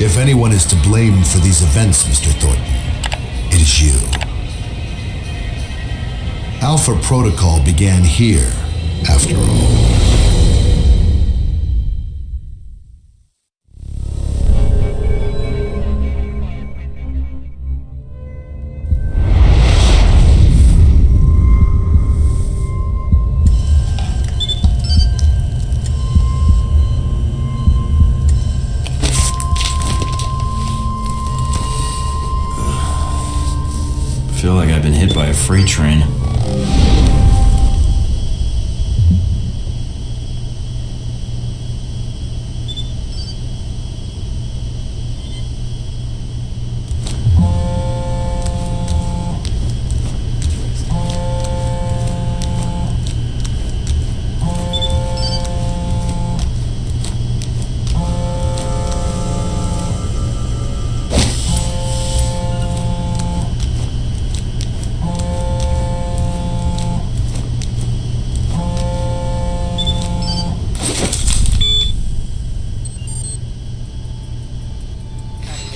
If anyone is to blame for these events, Mr. Thornton, it is you. Alpha Protocol began here, after all. I feel like I've been hit by a freight train.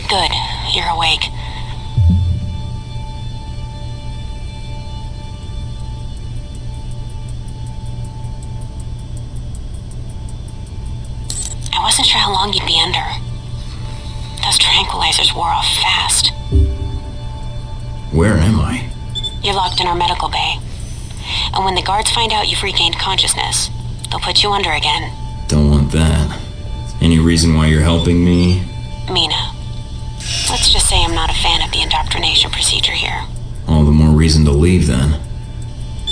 Good, you're awake. I wasn't sure how long you'd be under. Those tranquilizers wore off fast. Where am I? You're locked in our medical bay. And when the guards find out you've regained consciousness, they'll put you under again. Don't want that. Any reason why you're helping me? Mina. Let's just say I'm not a fan of the indoctrination procedure here. All the more reason to leave then.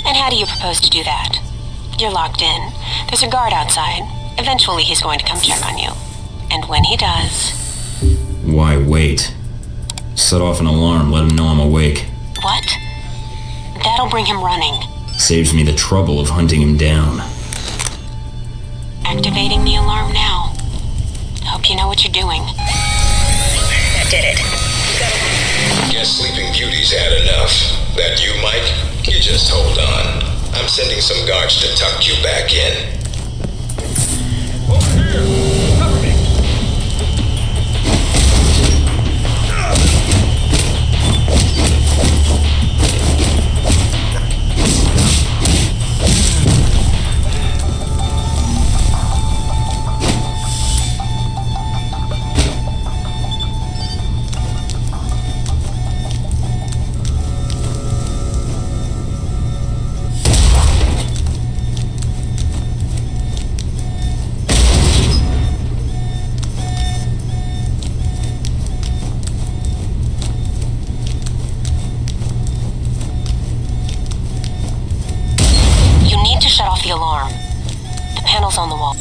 And how do you propose to do that? You're locked in. There's a guard outside. Eventually he's going to come check on you. And when he does... Why wait? Set off an alarm, let him know I'm awake. What? That'll bring him running. Saves me the trouble of hunting him down. Activating the alarm now. Hope you know what you're doing. That did it. Guess Sleeping Beauty's had enough. That you, Mike? You just hold on. I'm sending some guards to tuck you back in. Over here! Cover me! Shut off the alarm. The panel's on the wall.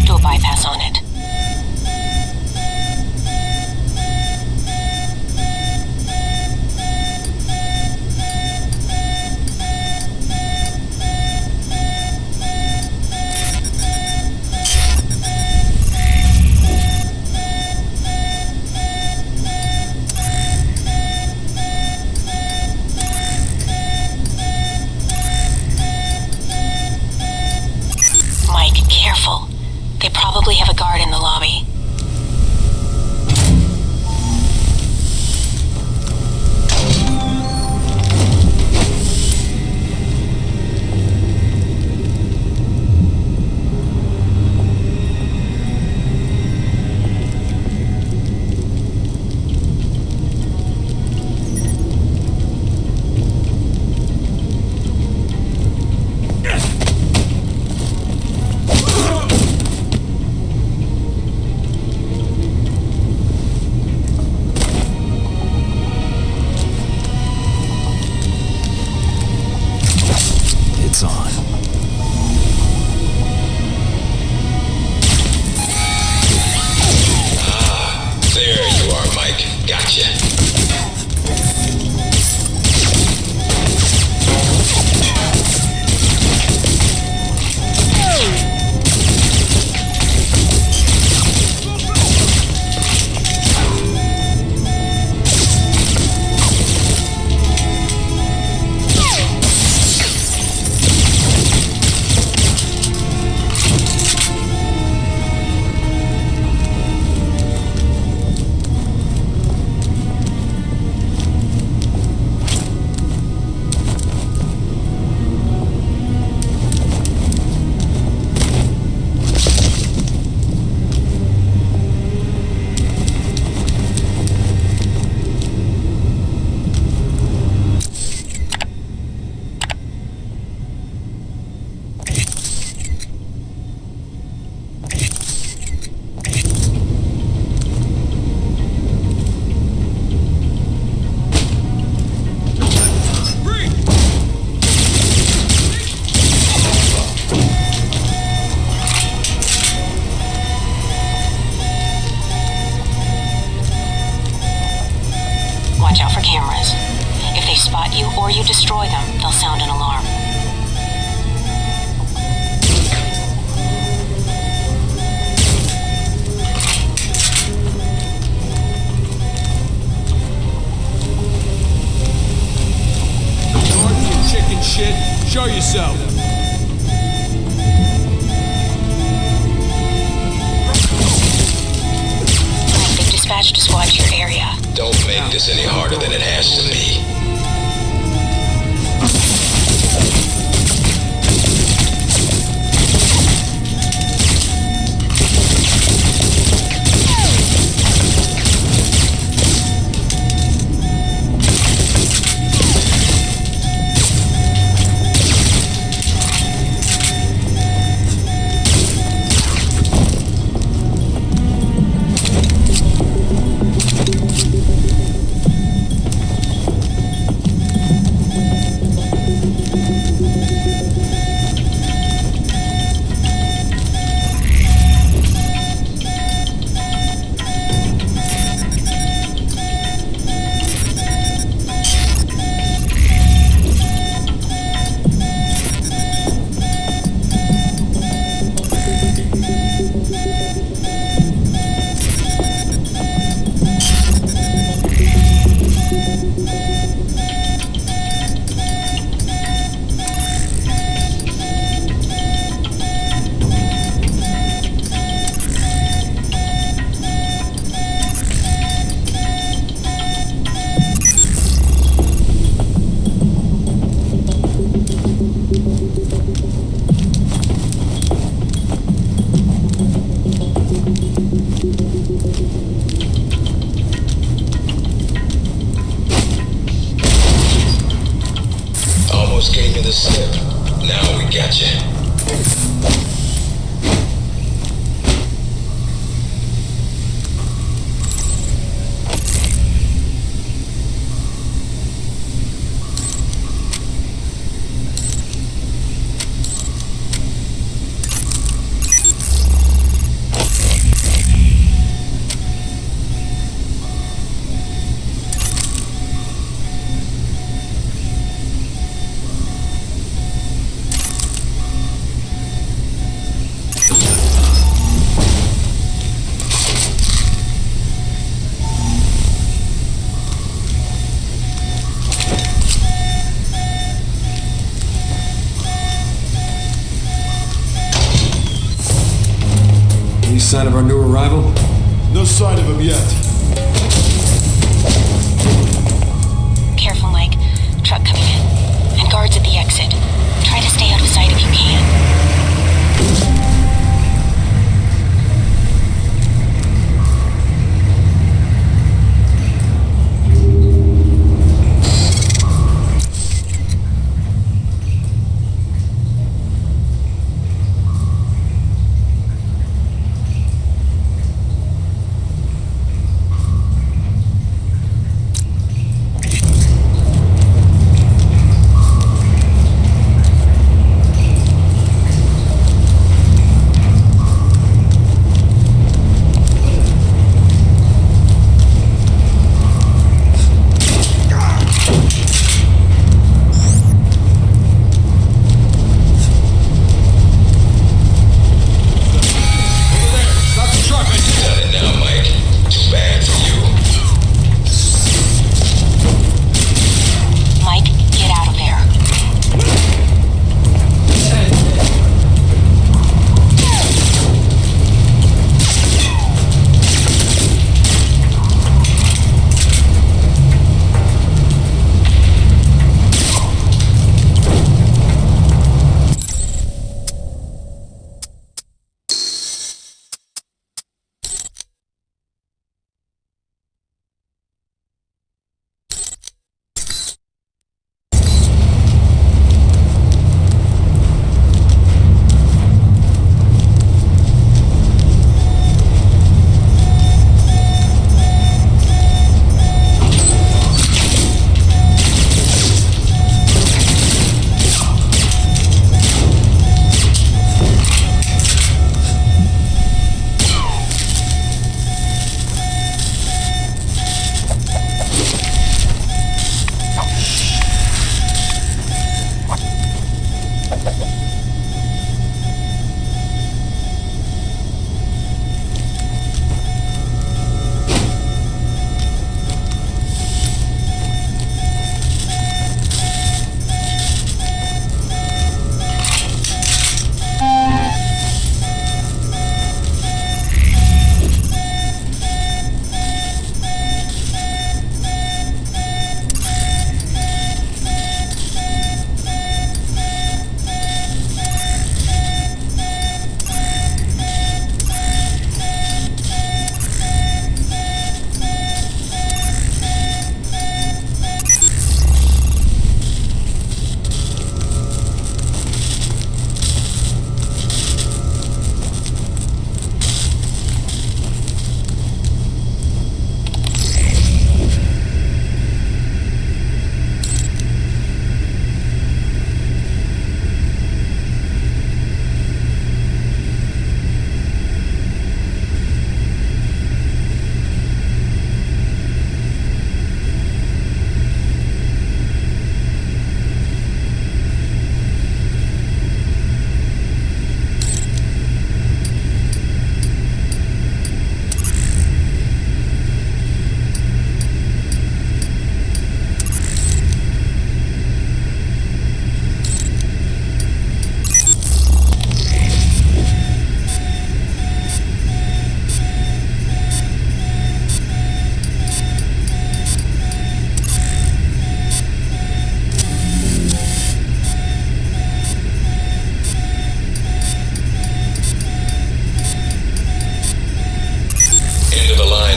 Do a bypass on it. for cameras. If they spot you or you destroy them, they'll sound an alarm. Thornton, you chicken shit. Show yourself. They've dispatched a squad to your area. Don't make this any harder than it has to be. Almost gave me the slip. Now we got you. Any sign of our new arrival? No sign of him yet. Careful, Mike. Truck coming in. And guards at the exit. Try to stay out of sight if you can.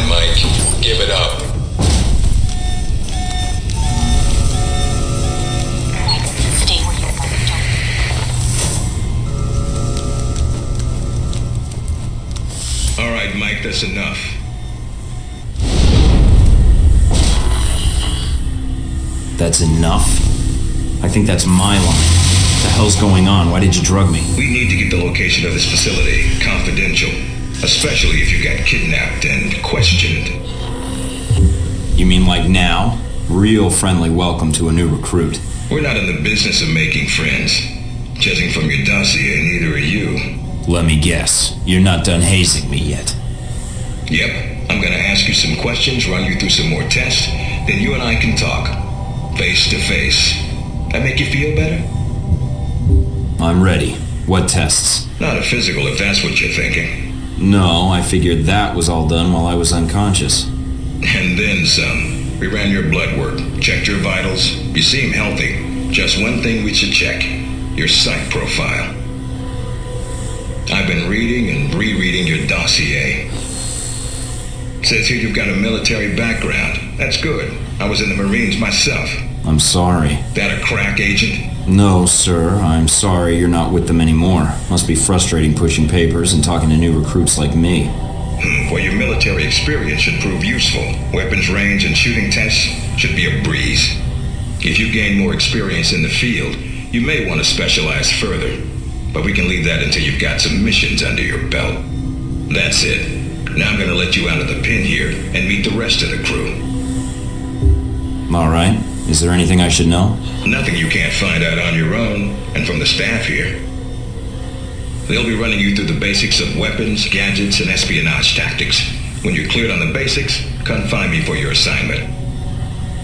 on, Mike. Give it up. Stay where you are. All right, Mike, that's enough. That's enough? I think that's my line. What the hell's going on? Why did you drug me? We need to get the location of this facility confidential, especially if you got kidnapped and questioned. You mean like now? Real friendly welcome to a new recruit. We're not in the business of making friends. Judging from your dossier, neither are you. Let me guess. You're not done hazing me yet. Yep, I'm gonna ask you some questions, run you through some more tests, then you and I can talk. Face to face. That make you feel better? I'm ready. What tests? Not a physical, if that's what you're thinking. No, I figured that was all done while I was unconscious. And then some. We ran your blood work, checked your vitals. You seem healthy. Just one thing we should check. Your psych profile. I've been reading and rereading your dossier. Says here you've got a military background. That's good. I was in the Marines myself. I'm sorry. That a crack agent? No, sir. I'm sorry you're not with them anymore. Must be frustrating pushing papers and talking to new recruits like me. Well, your military experience should prove useful. Weapons range and shooting tests should be a breeze. If you gain more experience in the field, you may want to specialize further. But we can leave that until you've got some missions under your belt. That's it. Now I'm gonna let you out of the pen here and meet the rest of the crew. All right. Is there anything I should know? Nothing you can't find out on your own, and from the staff here. They'll be running you through the basics of weapons, gadgets, and espionage tactics. When you're cleared on the basics, come find me for your assignment.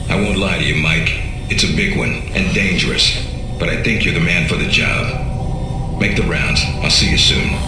I won't lie to you, Mike. It's a big one, and dangerous. But I think you're the man for the job. Make the rounds. I'll see you soon.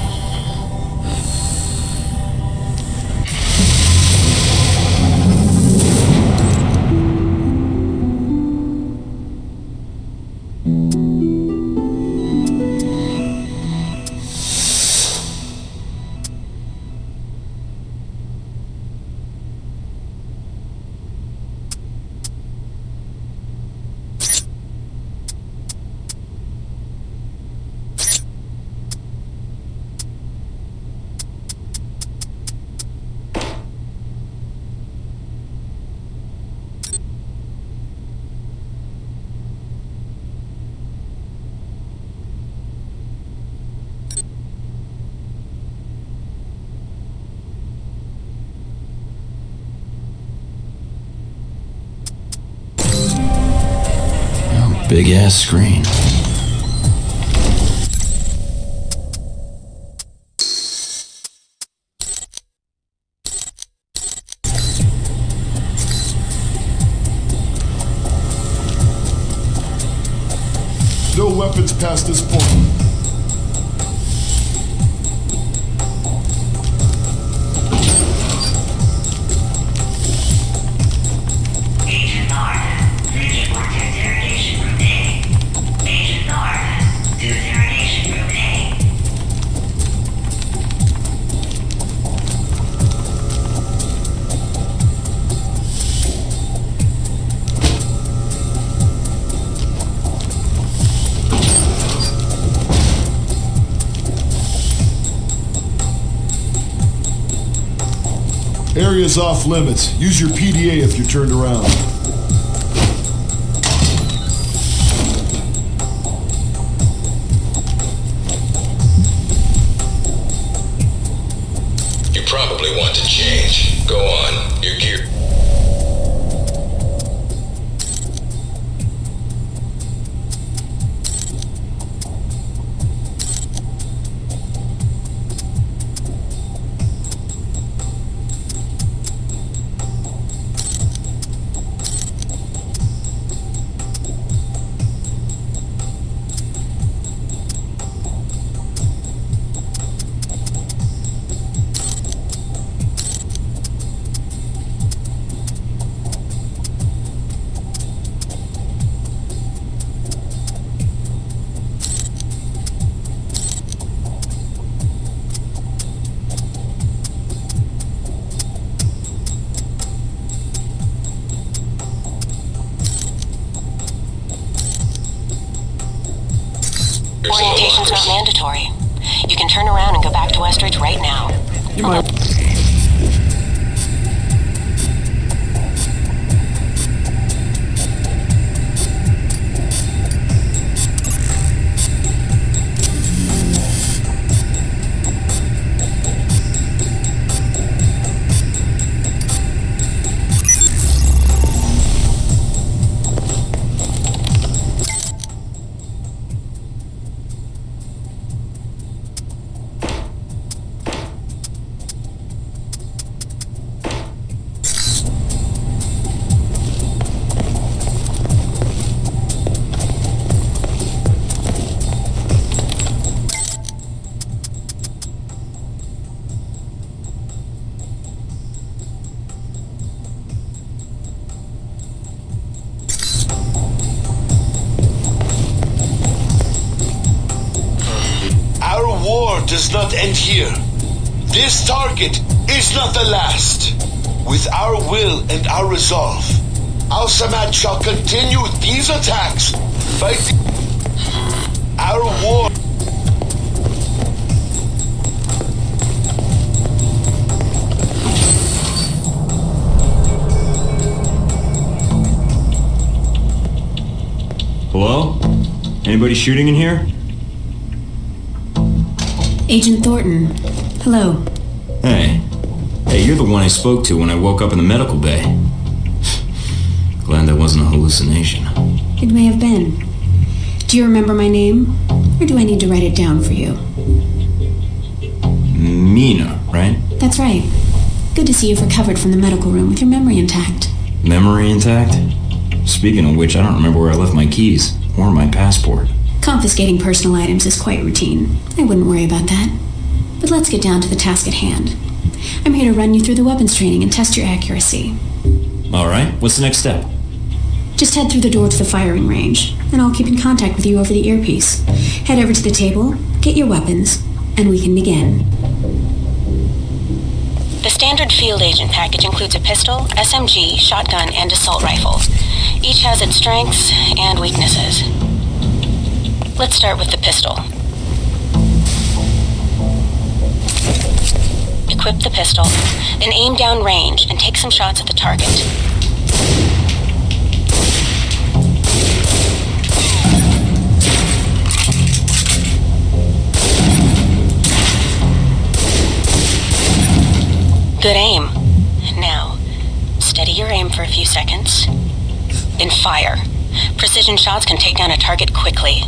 Big ass screen. No weapons past this point. Agent North, please report to interrogation room A. Agent North, to interrogation room A. Area's off limits. Use your PDA if you're turned around. You probably want to change. Go on. Your gear. mandatory. You can turn around and go back to Westridge right now. You might... Does not end here. This target is not the last. With our will and our resolve, Al Samad shall continue these attacks, fighting our war. Hello? Anybody shooting in here? Agent Thornton. Hello. Hey. Hey, you're the one I spoke to when I woke up in the medical bay. Glad that wasn't a hallucination. It may have been. Do you remember my name? Or do I need to write it down for you? Mina, right? That's right. Good to see you've recovered from the medical room with your memory intact. Memory intact? Speaking of which, I don't remember where I left my keys. Or my passport. Confiscating personal items is quite routine. I wouldn't worry about that. But let's get down to the task at hand. I'm here to run you through the weapons training and test your accuracy. Alright, what's the next step? Just head through the door to the firing range, and I'll keep in contact with you over the earpiece. Head over to the table, get your weapons, and we can begin. The standard field agent package includes a pistol, SMG, shotgun, and assault rifle. Each has its strengths and weaknesses. Let's start with the pistol. Equip the pistol, then aim down range and take some shots at the target. Good aim. Now, steady your aim for a few seconds, then fire. Precision shots can take down a target quickly.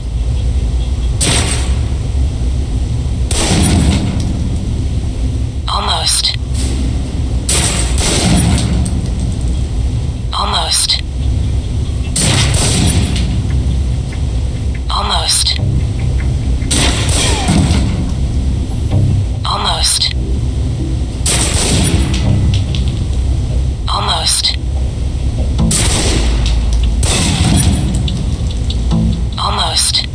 Almost. Almost. Almost. Almost. Almost. Almost.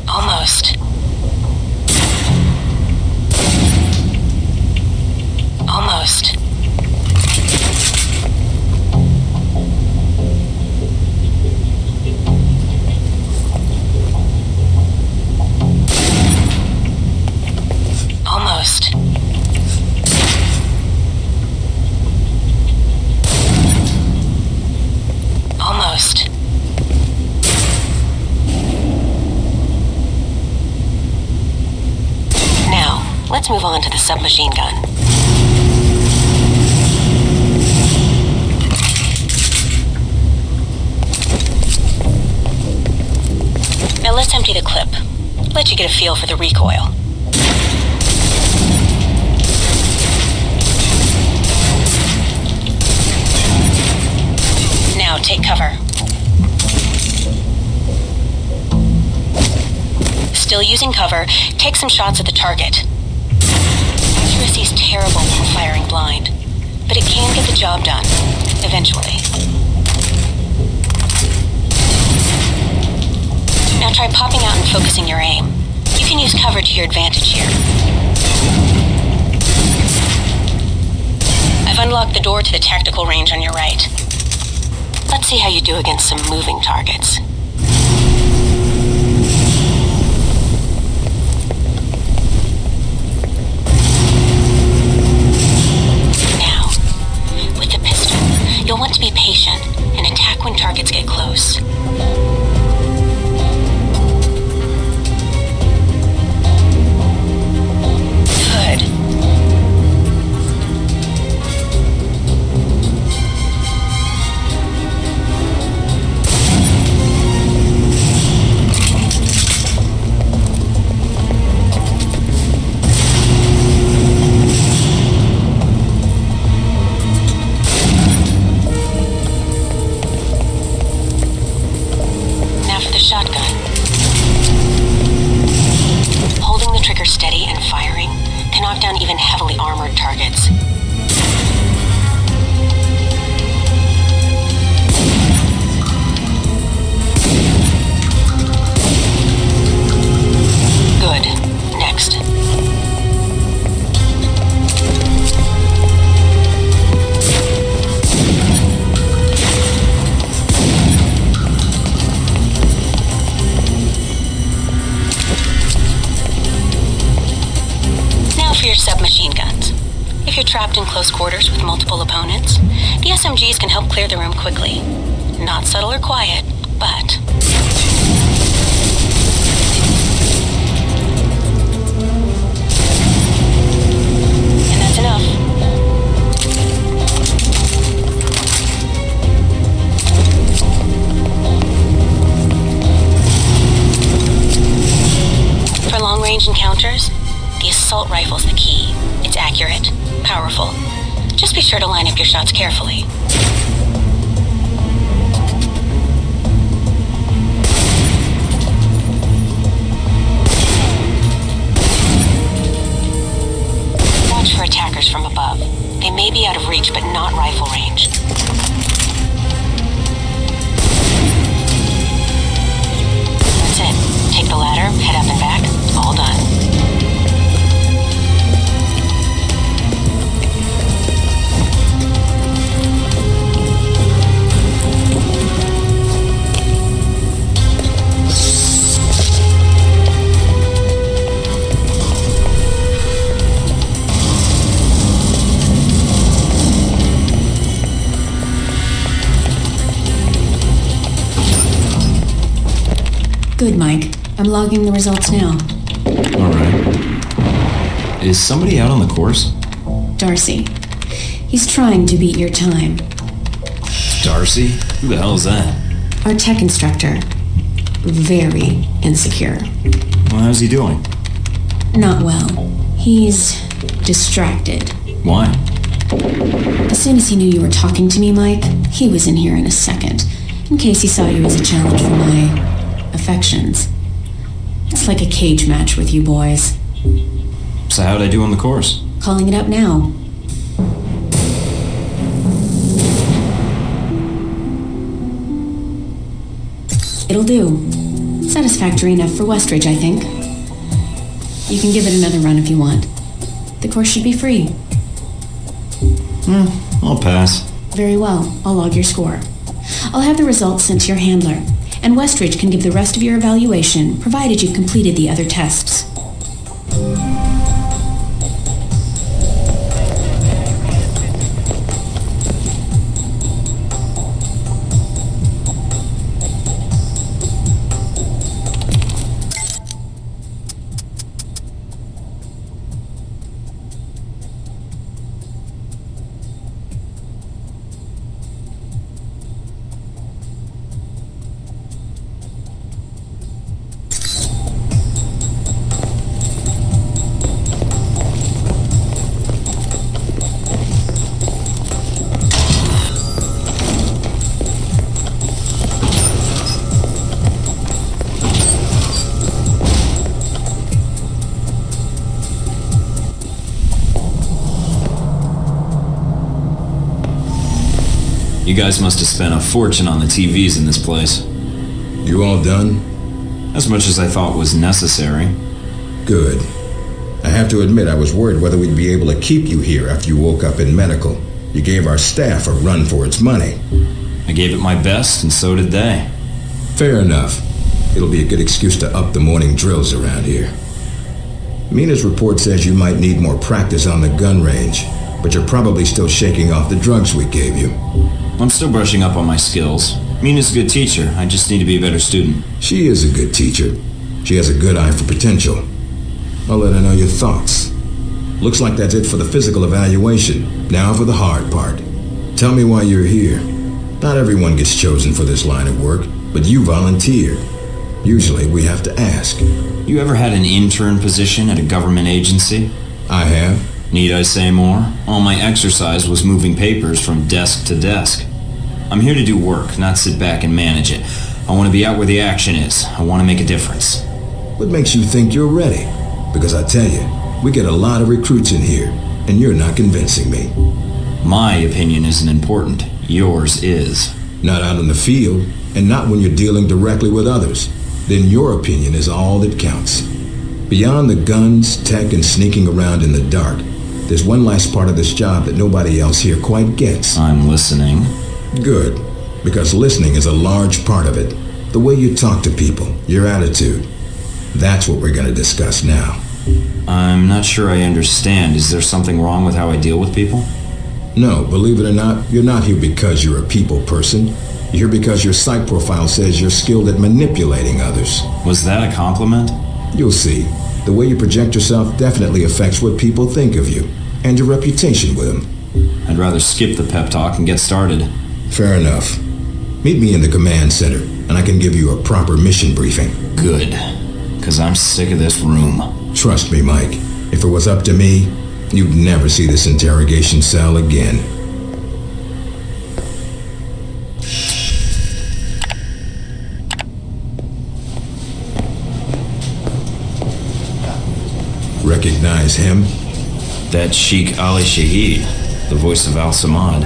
Almost. Almost. Almost. Almost. Now, let's move on to the submachine gun. Now let's empty the clip. Let you get a feel for the recoil. Now take cover. Still using cover, take some shots at the target. Accuracy's terrible when firing blind, but it can get the job done, eventually. Now try popping out and focusing your aim. You can use cover to your advantage here. I've unlocked the door to the tactical range on your right. Let's see how you do against some moving targets. Now, with the pistol, you'll want to be patient and attack when targets get close. Good. Shotgun. Holding the trigger steady and firing can knock down even heavily armored targets. Good. Next. For your submachine guns. If you're trapped in close quarters with multiple opponents, the SMGs can help clear the room quickly. Not subtle or quiet, but... And that's enough. For long-range encounters, the assault rifle's the key. It's accurate, powerful. Just be sure to line up your shots carefully. Watch for attackers from above. They may be out of reach, but not rifle range. That's it. Take the ladder, head up and back. All done. Good, Mike. I'm logging the results now. Alright. Is somebody out on the course? Darcy. He's trying to beat your time. Darcy? Who the hell is that? Our tech instructor. Very insecure. Well, how's he doing? Not well. He's distracted. Why? As soon as he knew you were talking to me, Mike, he was in here in a second, in case he saw you as a challenge for my affections. It's like a cage match with you boys. So how'd I do on the course? Calling it up now. It'll do. Satisfactory enough for Westridge, I think. You can give it another run if you want. The course should be free. I'll pass. Very well. I'll log your score. I'll have the results sent to your handler, and Westridge can give the rest of your evaluation, provided you've completed the other tests. You guys must have spent a fortune on the TVs in this place. You all done? As much as I thought was necessary. Good. I have to admit I was worried whether we'd be able to keep you here after you woke up in medical. You gave our staff a run for its money. I gave it my best, and so did they. Fair enough. It'll be a good excuse to up the morning drills around here. Mina's report says you might need more practice on the gun range, but you're probably still shaking off the drugs we gave you. I'm still brushing up on my skills. Mina's a good teacher. I just need to be a better student. She is a good teacher. She has a good eye for potential. I'll let her know your thoughts. Looks like that's it for the physical evaluation. Now for the hard part. Tell me why you're here. Not everyone gets chosen for this line of work, but you volunteered. Usually we have to ask. You ever had an intern position at a government agency? I have. Need I say more? All my exercise was moving papers from desk to desk. I'm here to do work, not sit back and manage it. I want to be out where the action is. I want to make a difference. What makes you think you're ready? Because I tell you, we get a lot of recruits in here, and you're not convincing me. My opinion isn't important. Yours is. Not out in the field, and not when you're dealing directly with others. Then your opinion is all that counts. Beyond the guns, tech, and sneaking around in the dark, there's one last part of this job that nobody else here quite gets. I'm listening. Good, because listening is a large part of it. The way you talk to people, your attitude. That's what we're going to discuss now. I'm not sure I understand. Is there something wrong with how I deal with people? No, believe it or not, you're not here because you're a people person. You're here because your psych profile says you're skilled at manipulating others. Was that a compliment? You'll see. The way you project yourself definitely affects what people think of you, and your reputation with them. I'd rather skip the pep talk and get started. Fair enough. Meet me in the command center, and I can give you a proper mission briefing. Good, because I'm sick of this room. Trust me, Mike. If it was up to me, you'd never see this interrogation cell again. Recognize him? That's Sheikh Ali Shahid, the voice of Al-Samad.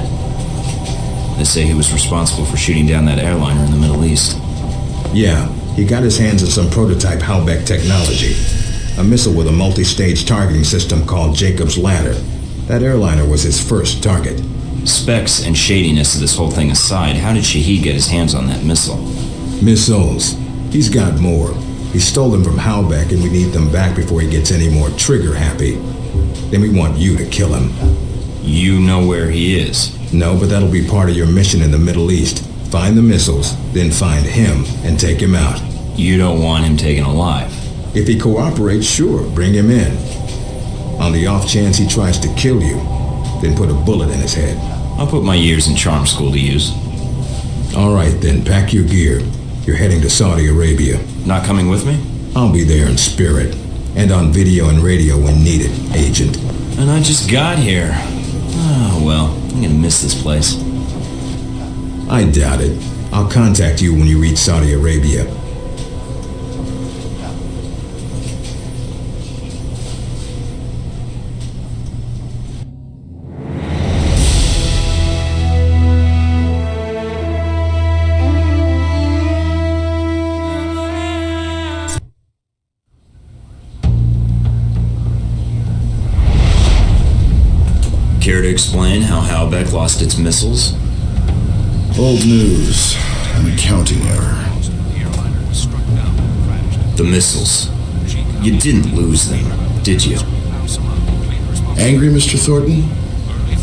They say he was responsible for shooting down that airliner in the Middle East. Yeah, he got his hands on some prototype Halbeck technology. A missile with a multi-stage targeting system called Jacob's Ladder. That airliner was his first target. Specs and shadiness of this whole thing aside, how did Shahid get his hands on that missile? Missiles. He's got more. He stole them from Halbeck, and we need them back before he gets any more trigger-happy. Then we want you to kill him. You know where he is? No, but that'll be part of your mission in the Middle East. Find the missiles, then find him and take him out. You don't want him taken alive? If he cooperates, sure, bring him in. On the off chance he tries to kill you, then put a bullet in his head. I'll put my years in charm school to use. All right, then, pack your gear. You're heading to Saudi Arabia. Not coming with me? I'll be there in spirit, and on video and radio when needed, Agent. And I just got here. Oh, well, I'm gonna miss this place. I doubt it. I'll contact you when you reach Saudi Arabia. Care to explain how Halbeck lost its missiles? Old news. An accounting error. The missiles. You didn't lose them, did you? Angry, Mr. Thornton?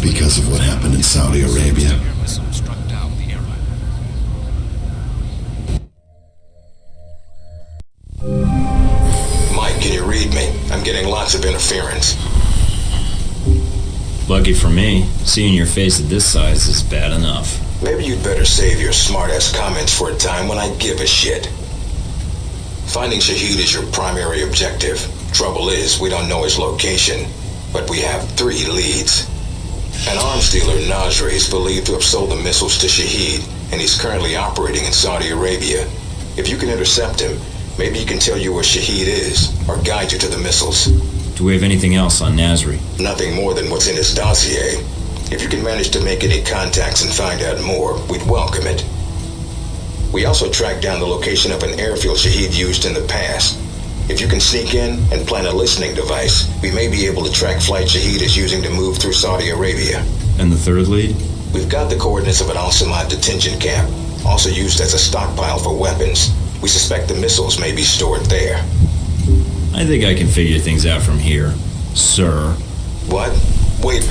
Because of what happened in Saudi Arabia? Mike, can you read me? I'm getting lots of interference. Lucky for me, seeing your face at this size is bad enough. Maybe you'd better save your smart-ass comments for a time when I give a shit. Finding Shahid is your primary objective. Trouble is, we don't know his location, but we have 3 leads. An arms dealer, Nasri, is believed to have sold the missiles to Shahid, and he's currently operating in Saudi Arabia. If you can intercept him, maybe he can tell you where Shahid is, or guide you to the missiles. Do we have anything else on Nasri? Nothing more than what's in his dossier. If you can manage to make any contacts and find out more, we'd welcome it. We also tracked down the location of an airfield Shahid used in the past. If you can sneak in and plant a listening device, we may be able to track flight Shahid is using to move through Saudi Arabia. And the third lead? We've got the coordinates of an Al-Samad detention camp, also used as a stockpile for weapons. We suspect the missiles may be stored there. I think I can figure things out from here, sir. What? Wait.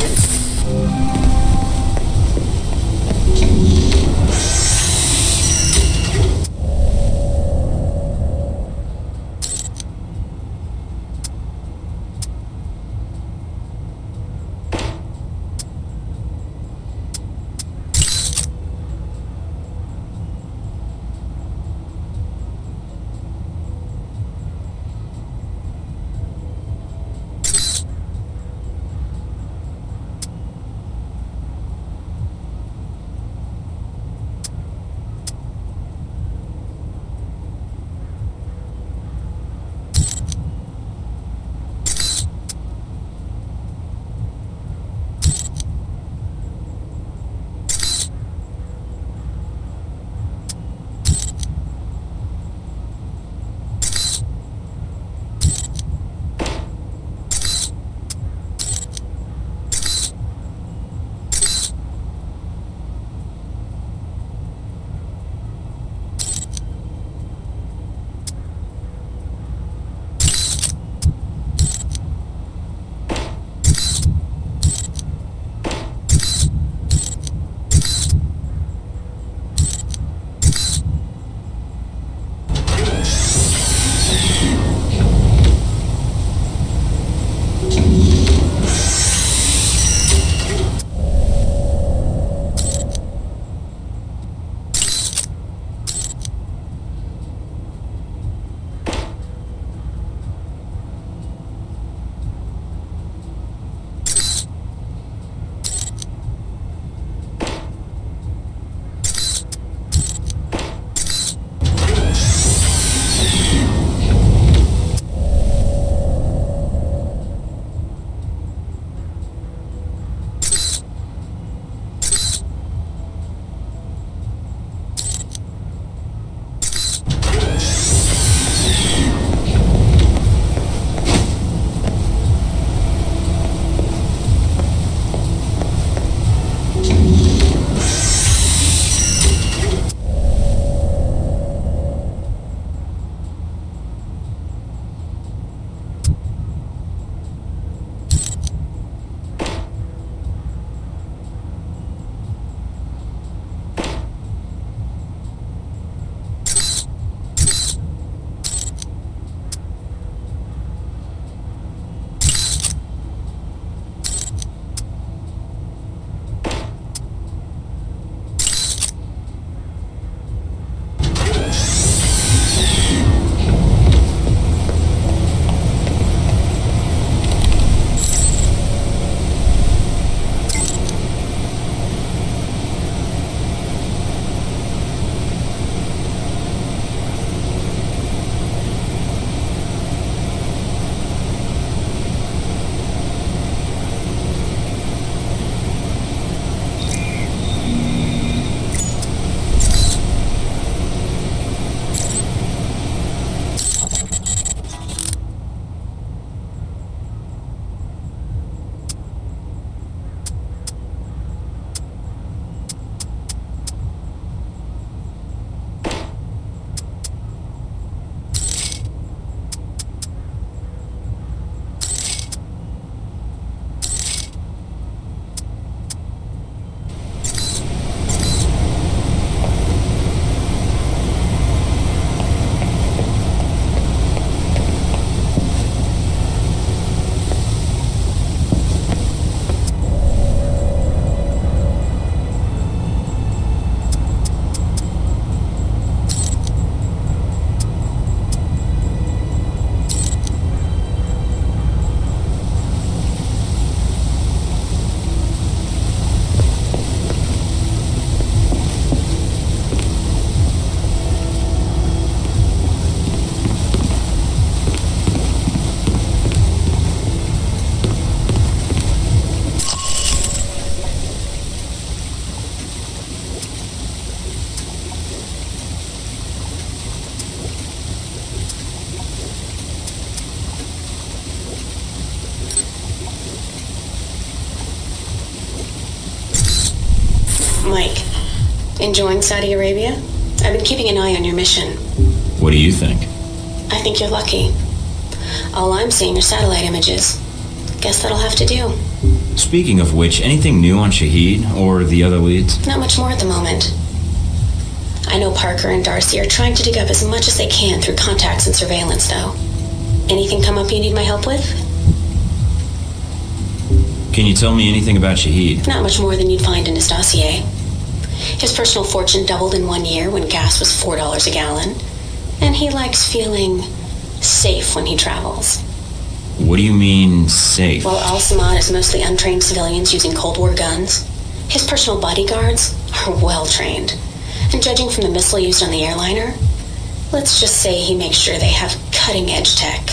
Mike, enjoying Saudi Arabia? I've been keeping an eye on your mission. What do you think? I think you're lucky. All I'm seeing are satellite images. Guess that'll have to do. Speaking of which, anything new on Shahid or the other leads? Not much more at the moment. I know Parker and Darcy are trying to dig up as much as they can through contacts and surveillance, though. Anything come up you need my help with? Can you tell me anything about Shahid? Not much more than you'd find in his dossier. His personal fortune doubled in 1 year when gas was $4 a gallon. And he likes feeling safe when he travels. What do you mean, safe? While Al-Samad is mostly untrained civilians using Cold War guns, his personal bodyguards are well-trained. And judging from the missile used on the airliner, let's just say he makes sure they have cutting-edge tech.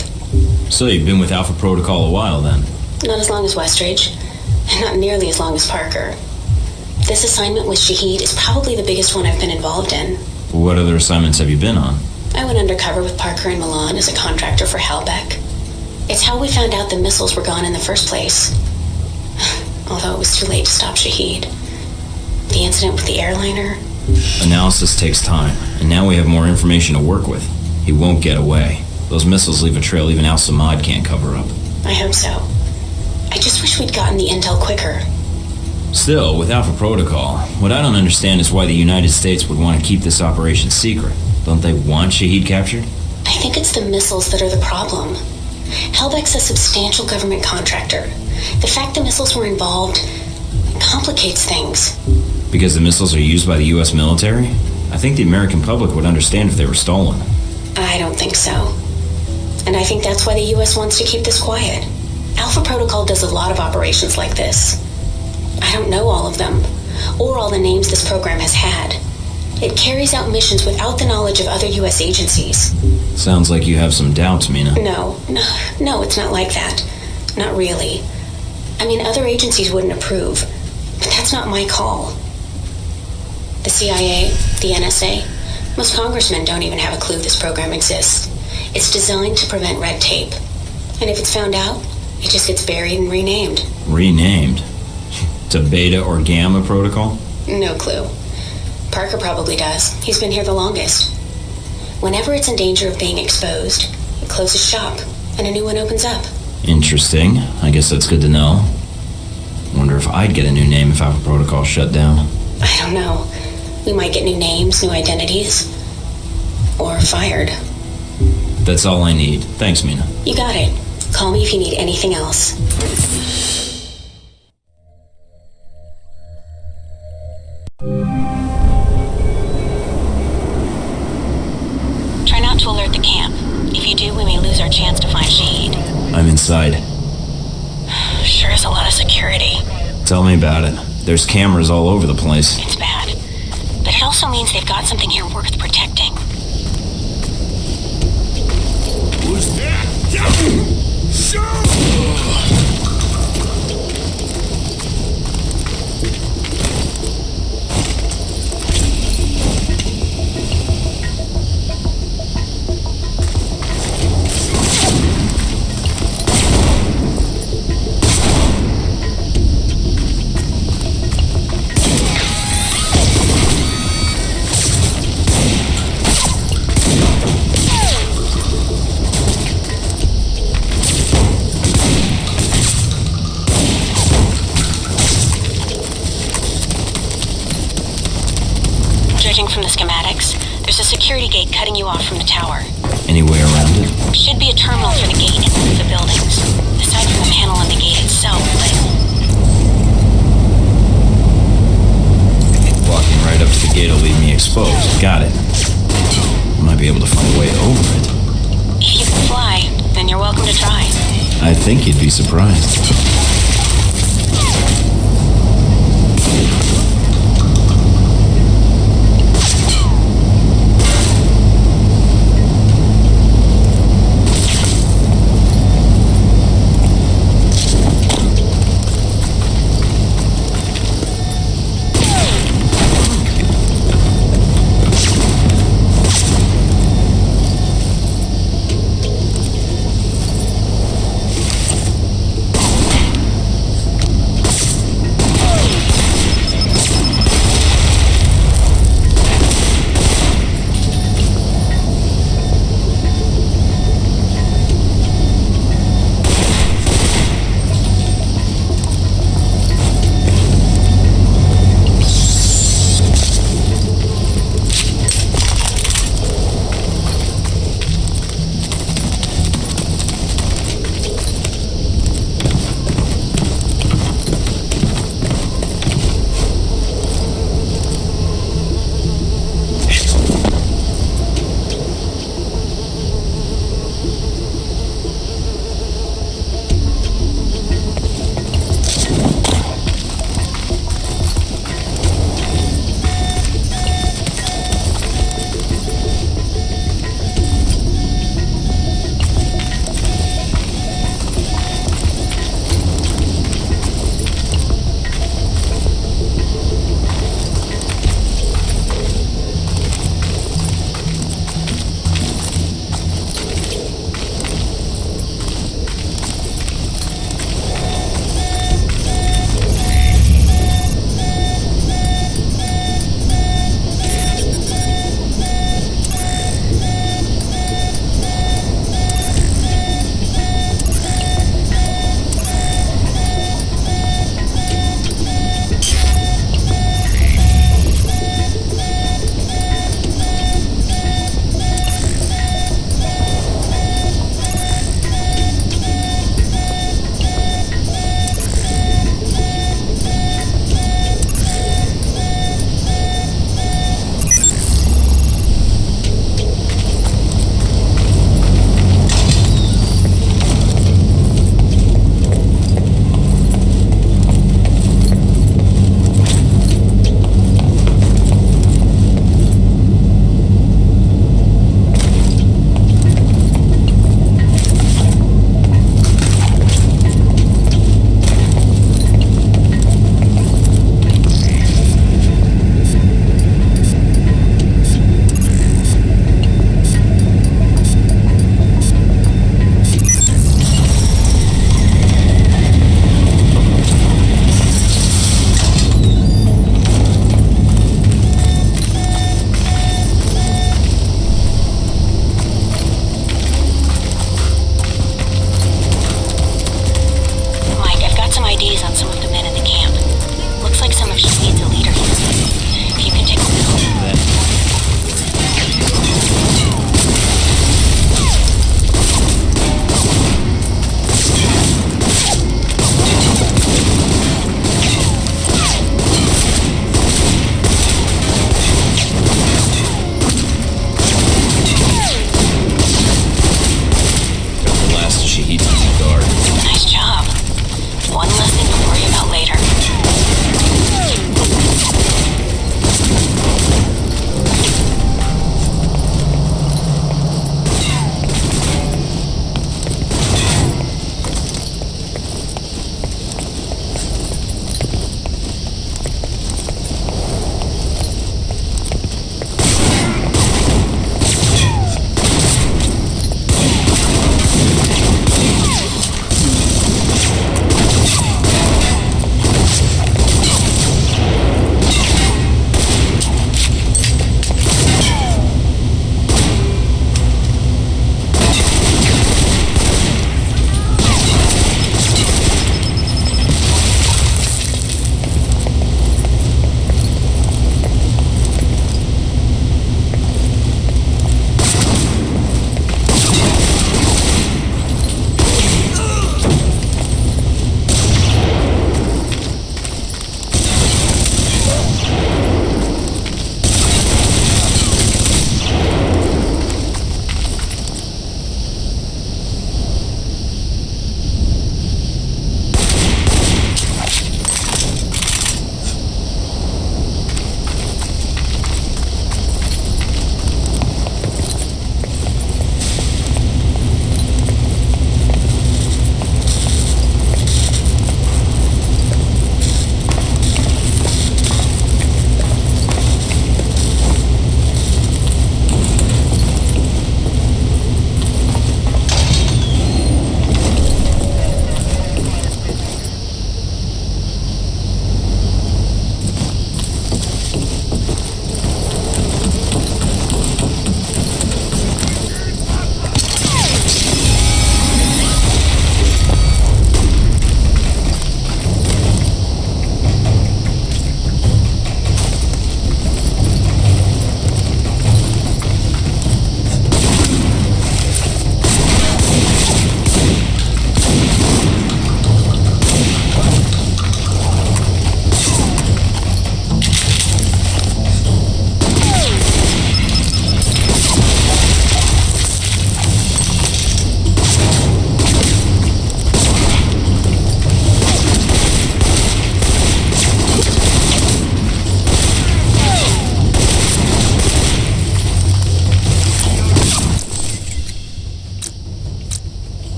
So you've been with Alpha Protocol a while, then? Not as long as Westridge, and not nearly as long as Parker. This assignment with Shahid is probably the biggest one I've been involved in. What other assignments have you been on? I went undercover with Parker in Milan as a contractor for Halbeck. It's how we found out the missiles were gone in the first place. Although it was too late to stop Shahid. The incident with the airliner... Analysis takes time, and now we have more information to work with. He won't get away. Those missiles leave a trail even Al-Samad can't cover up. I hope so. I just wish we'd gotten the intel quicker. Still, with Alpha Protocol, what I don't understand is why the United States would want to keep this operation secret. Don't they want Shahid captured? I think it's the missiles that are the problem. Halbeck's a substantial government contractor. The fact the missiles were involved complicates things. Because the missiles are used by the U.S. military? I think the American public would understand if they were stolen. I don't think so. And I think that's why the U.S. wants to keep this quiet. Alpha Protocol does a lot of operations like this. I don't know all of them, or all the names this program has had. It carries out missions without the knowledge of other U.S. agencies. Sounds like you have some doubts, Mina. No, it's not like that. Not really. I mean, other agencies wouldn't approve, but that's not my call. The CIA, the NSA, most congressmen don't even have a clue this program exists. It's designed to prevent red tape. And if it's found out, it just gets buried and renamed. Renamed? To Beta or Gamma Protocol? No clue. Parker probably does. He's been here the longest. Whenever it's in danger of being exposed, it closes shop, and a new one opens up. Interesting. I guess that's good to know. Wonder if I'd get a new name if Alpha Protocol shut down. I don't know. We might get new names, new identities. Or fired. That's all I need. Thanks, Mina. You got it. Call me if you need anything else. Try not to alert the camp. If you do, we may lose our chance to find Shahid. I'm inside. Sure is a lot of security. Tell me about it. There's cameras all over the place. It's bad. But it also means they've got something here worth protecting. Who's that? Shoot! Judging from the schematics, there's a security gate cutting you off from the tower. Any way around it? Should be a terminal for the gate in one of the buildings, aside from the panel on the gate itself, but... Walking right up to the gate will leave me exposed. Got it. Might be able to find a way over it. If you can fly, then you're welcome to try. I think you'd be surprised.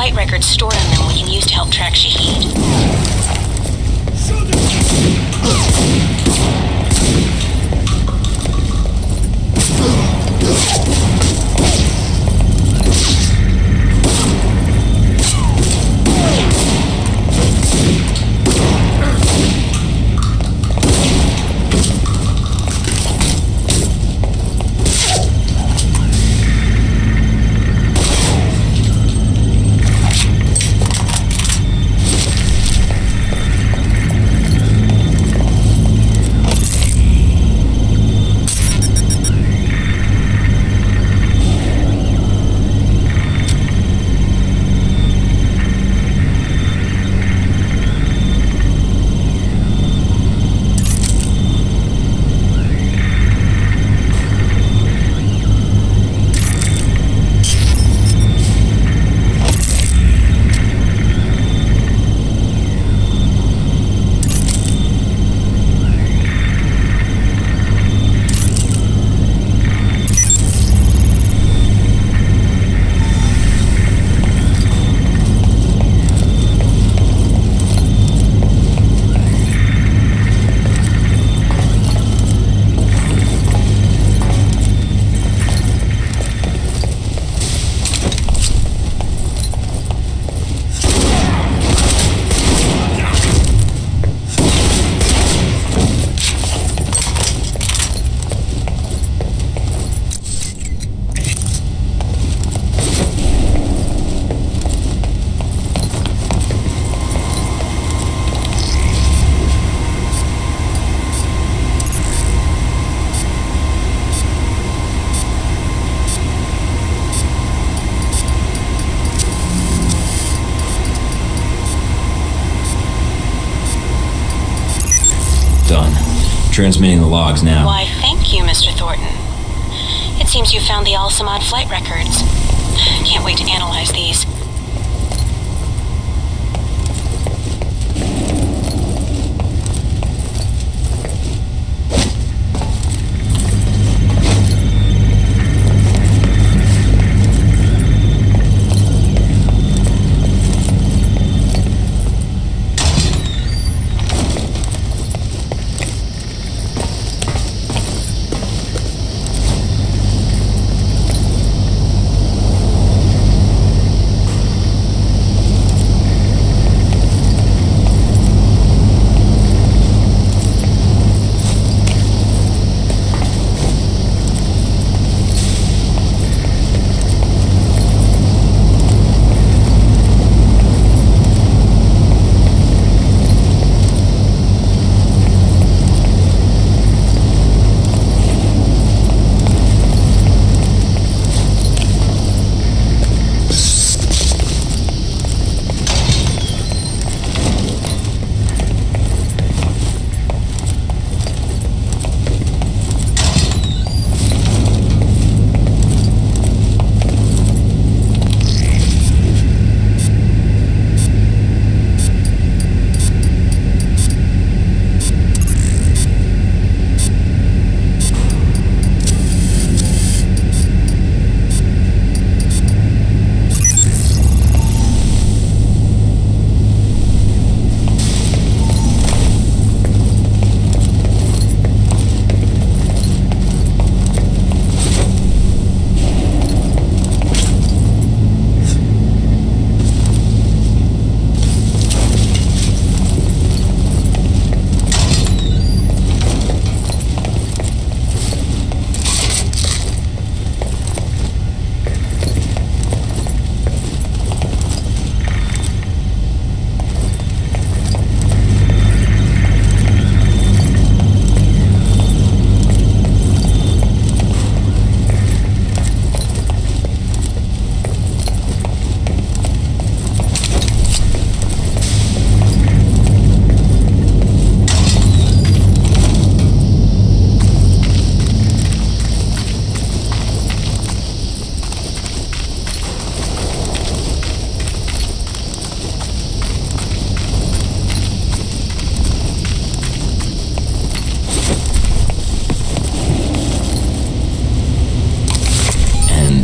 flight records stored on them we can use to help track Shahid. Transmitting the logs now. Why, thank you, Mr. Thornton. It seems you found the Al-Samad flight records. Can't wait to analyze these.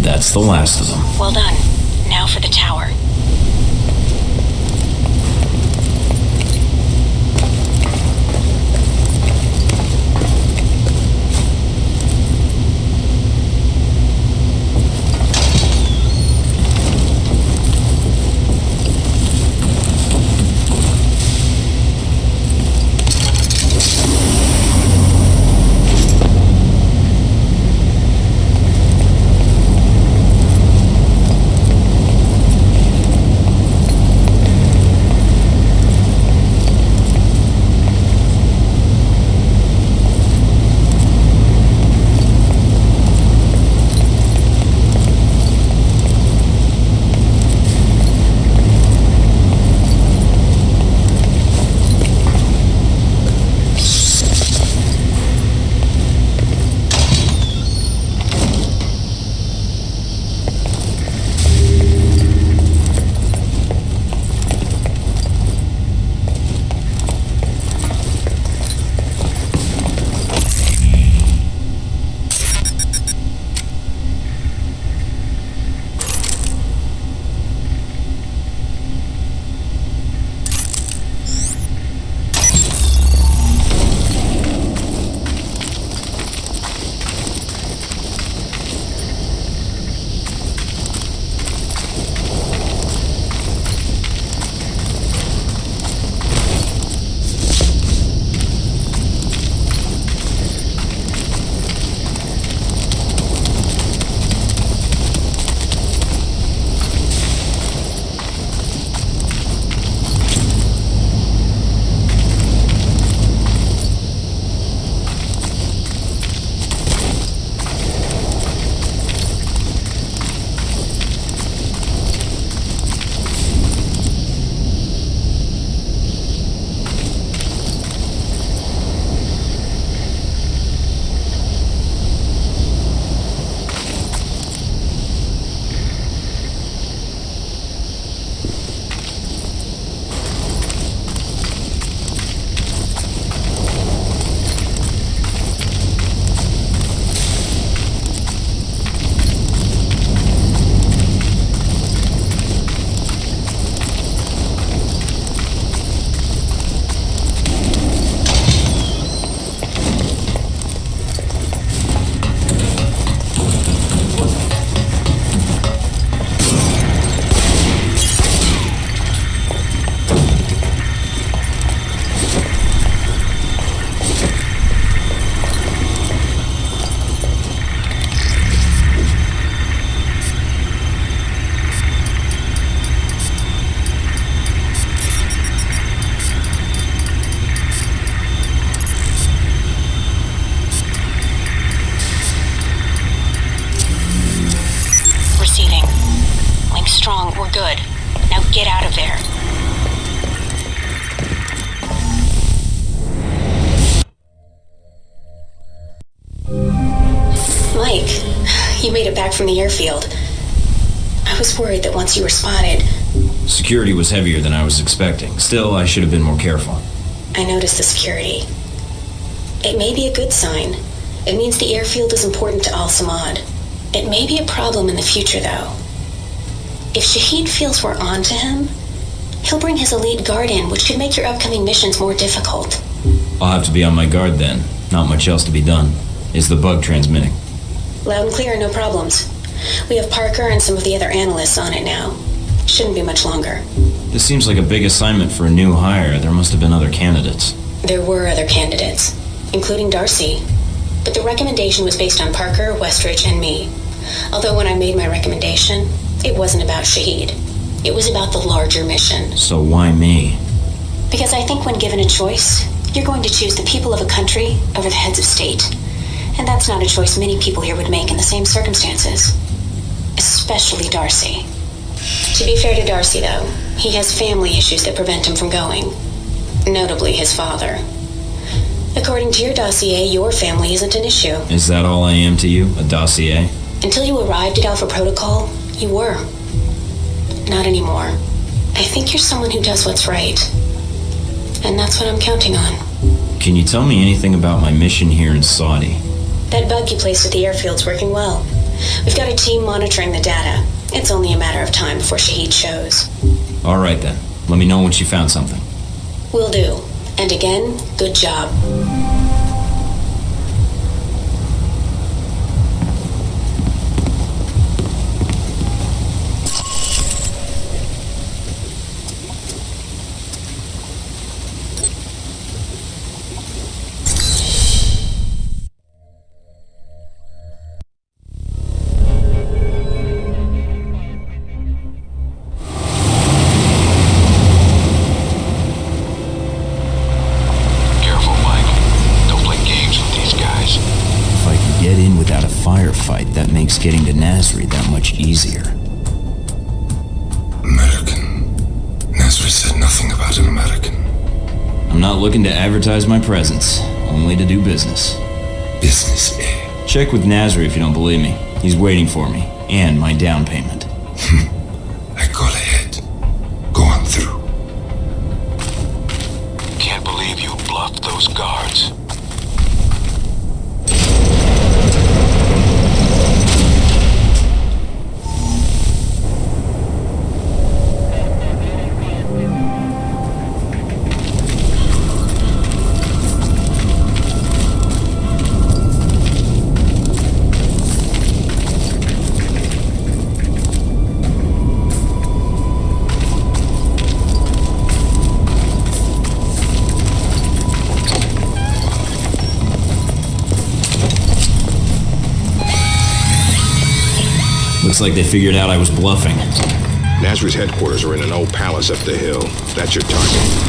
That's the last of them. Well done. Now for the tower. Get out of there. Mike, you made it back from the airfield. I was worried that once you were spotted... Security was heavier than I was expecting. Still, I should have been more careful. I noticed the security. It may be a good sign. It means the airfield is important to Al-Samad. It may be a problem in the future, though. If Shahid feels we're on to him, he'll bring his elite guard in, which could make your upcoming missions more difficult. I'll have to be on my guard then. Not much else to be done. Is the bug transmitting? Loud and clear, no problems. We have Parker and some of the other analysts on it now. Shouldn't be much longer. This seems like a big assignment for a new hire. There must have been other candidates. There were other candidates, including Darcy. But the recommendation was based on Parker, Westridge, and me. Although when I made my recommendation, it wasn't about Shahid. It was about the larger mission. So why me? Because I think when given a choice, you're going to choose the people of a country over the heads of state. And that's not a choice many people here would make in the same circumstances. Especially Darcy. To be fair to Darcy, though, he has family issues that prevent him from going. Notably his father. According to your dossier, your family isn't an issue. Is that all I am to you? A dossier? Until you arrived at Alpha Protocol, you were. Not anymore. I think you're someone who does what's right. And that's what I'm counting on. Can you tell me anything about my mission here in Saudi? That bug you placed at the airfield's working well. We've got a team monitoring the data. It's only a matter of time before Shahid shows. All right then. Let me know once you found something. Will do. And again, good job. That makes getting to Nasri that much easier. American. Nasri said nothing about an American. I'm not looking to advertise my presence, only to do business. Business, eh? Check with Nasri if you don't believe me. He's waiting for me, and my down payment. I call ahead. Go on through. Can't believe you bluffed those guards. Looks like they figured out I was bluffing. Nasri's headquarters are in an old palace up the hill. That's your target.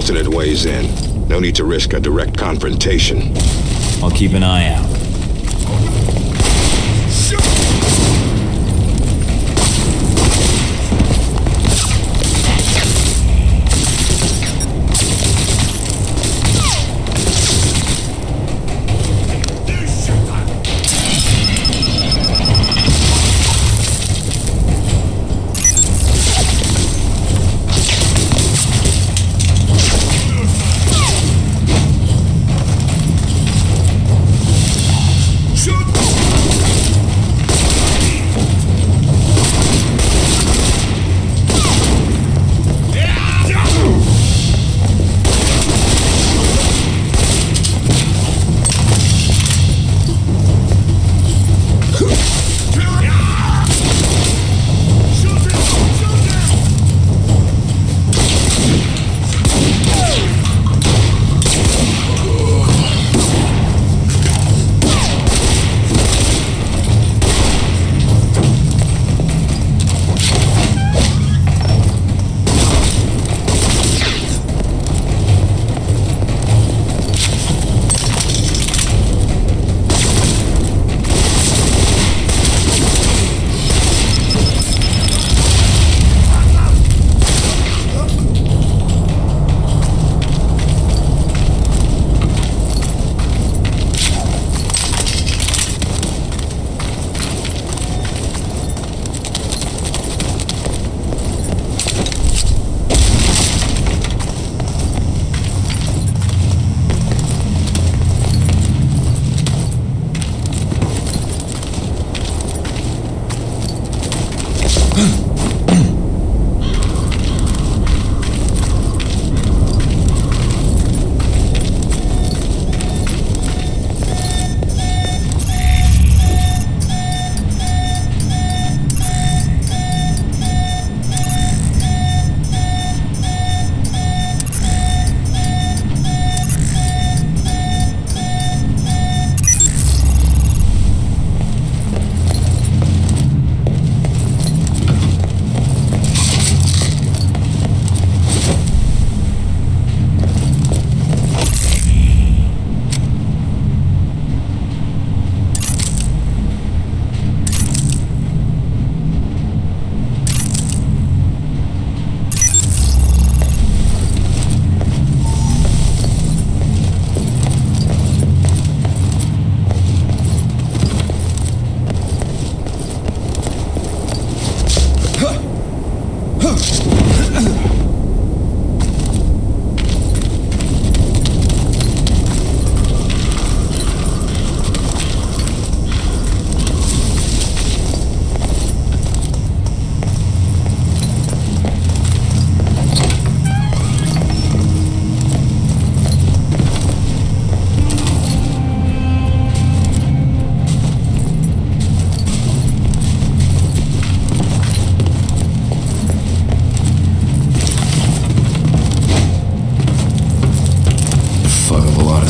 alternate ways in. No need to risk a direct confrontation. I'll keep an eye out.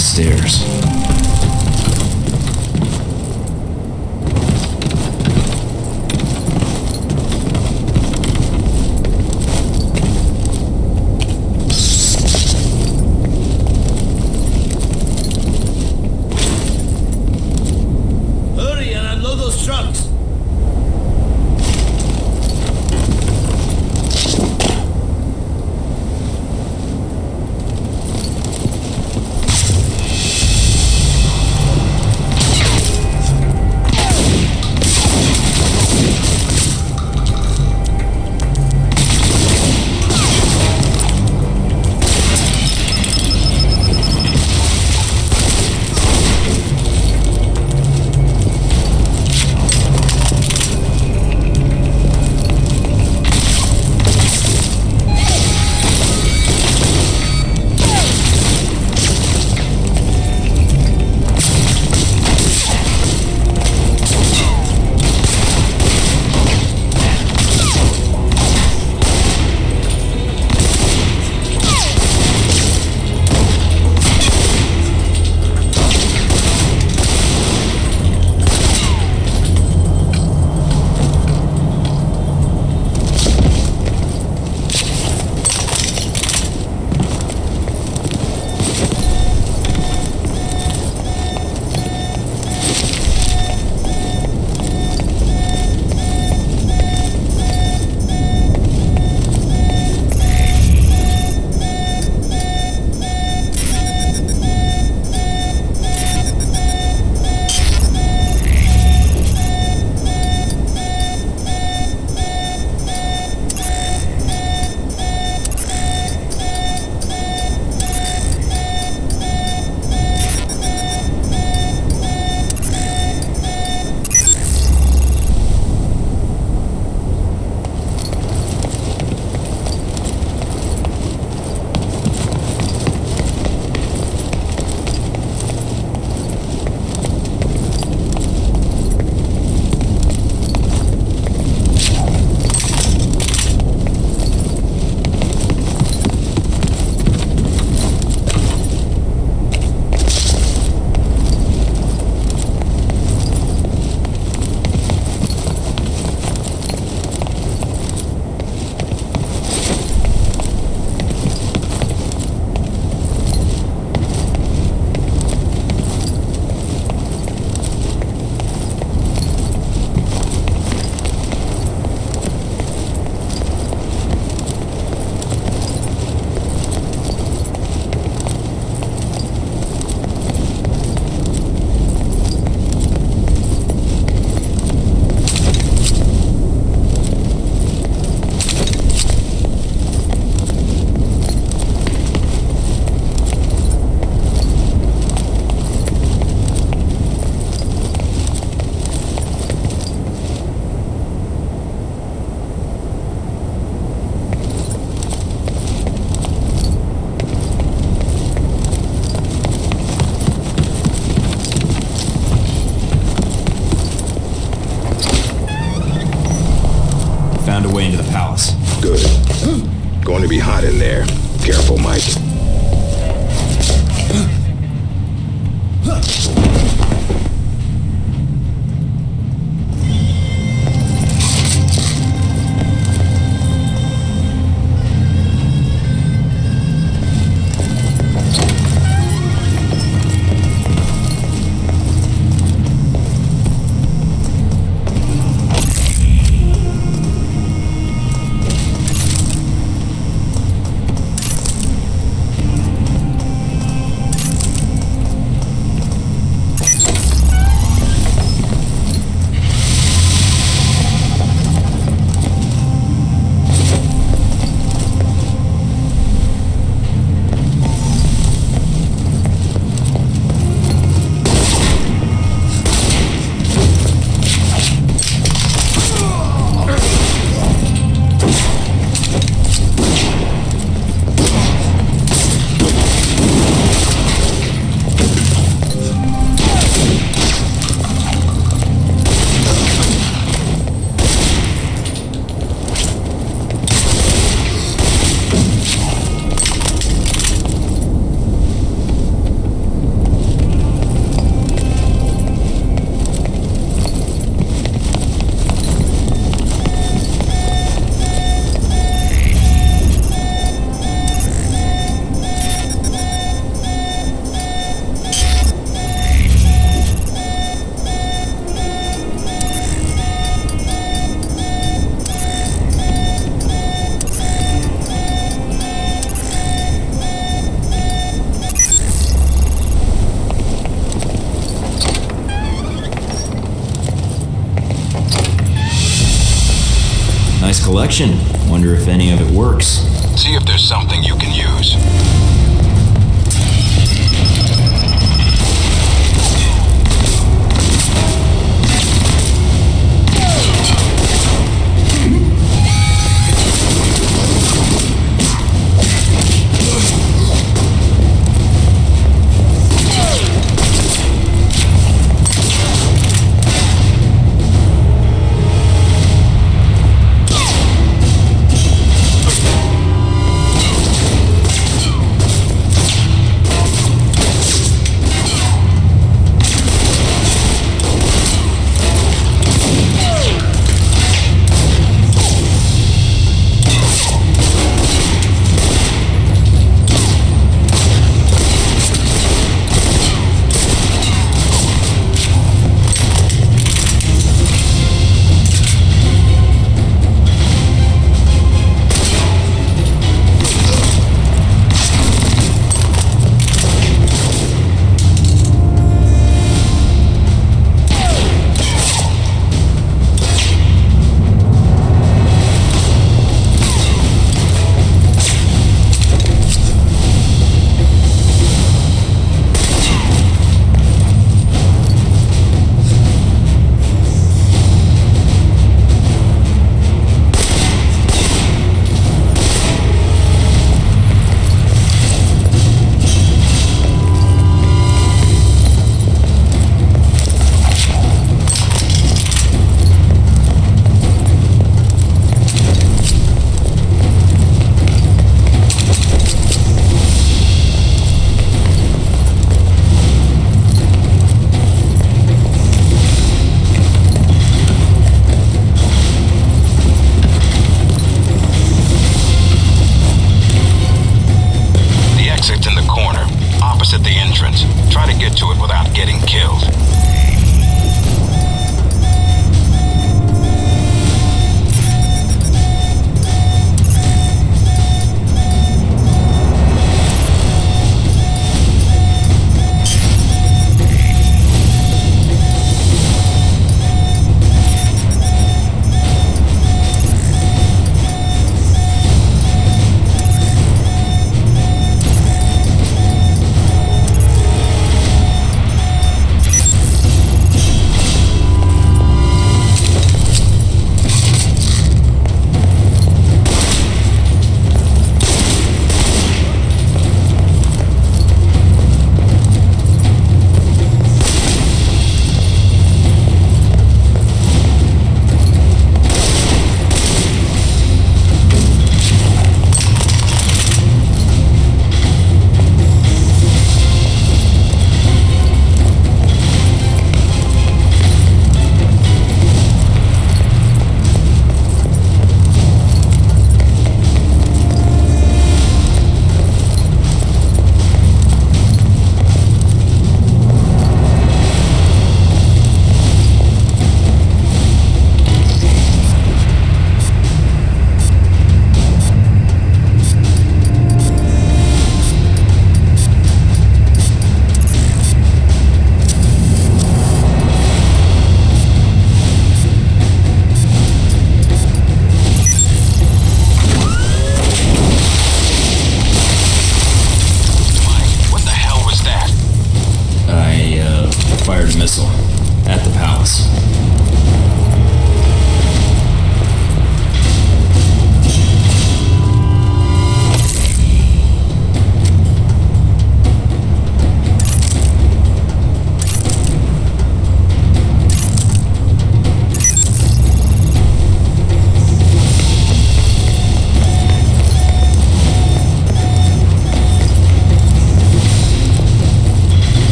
Stairs. Hurry and unload those trucks. Good. Going to be hot in there. Careful, Mike. Nice collection. Wonder if any of it works. See if there's something you can use.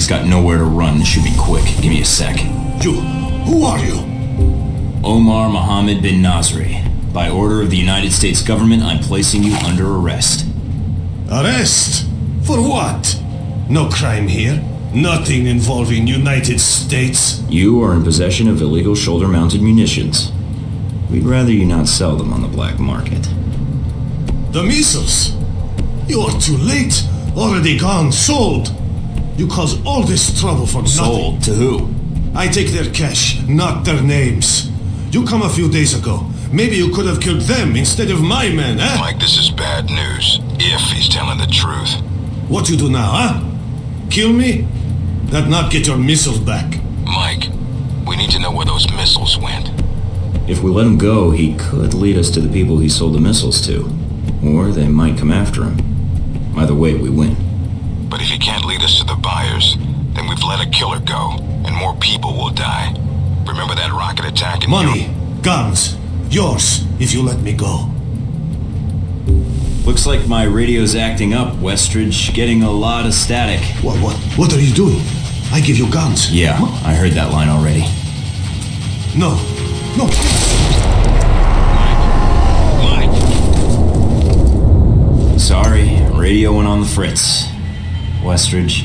He's got nowhere to run. This should be quick. Give me a sec. Who are you? Omar Mohammed bin Nasri. By order of the United States government, I'm placing you under arrest. Arrest? For what? No crime here. Nothing involving United States. You are in possession of illegal shoulder-mounted munitions. We'd rather you not sell them on the black market. The missiles? You're too late. Already gone. Sold. You caused all this trouble for nothing. Sold? To who? I take their cash, not their names. You come a few days ago. Maybe you could have killed them instead of my men, eh? Mike, this is bad news. If he's telling the truth. What you do now, huh? Kill me? That not get your missiles back. Mike, we need to know where those missiles went. If we let him go, he could lead us to the people he sold the missiles to. Or they might come after him. Either way, we win. But if he can't lead us to the buyers, then we've let a killer go, and more people will die. Remember that rocket attack in Money, guns, yours, if you let me go. Looks like my radio's acting up, Westridge. Getting a lot of static. What are you doing? I give you guns. Yeah, I heard that line already. No. Mike. Sorry, radio went on the fritz. Westridge,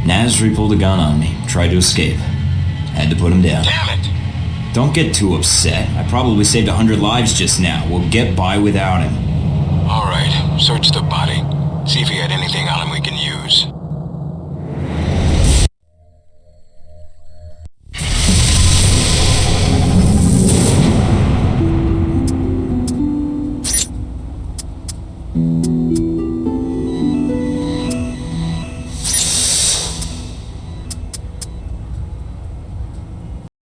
Nasri pulled a gun on me, tried to escape. Had to put him down. Damn it! Don't get too upset. I probably saved 100 lives just now. We'll get by without him. All right, search the body. See if he had anything on him we can use.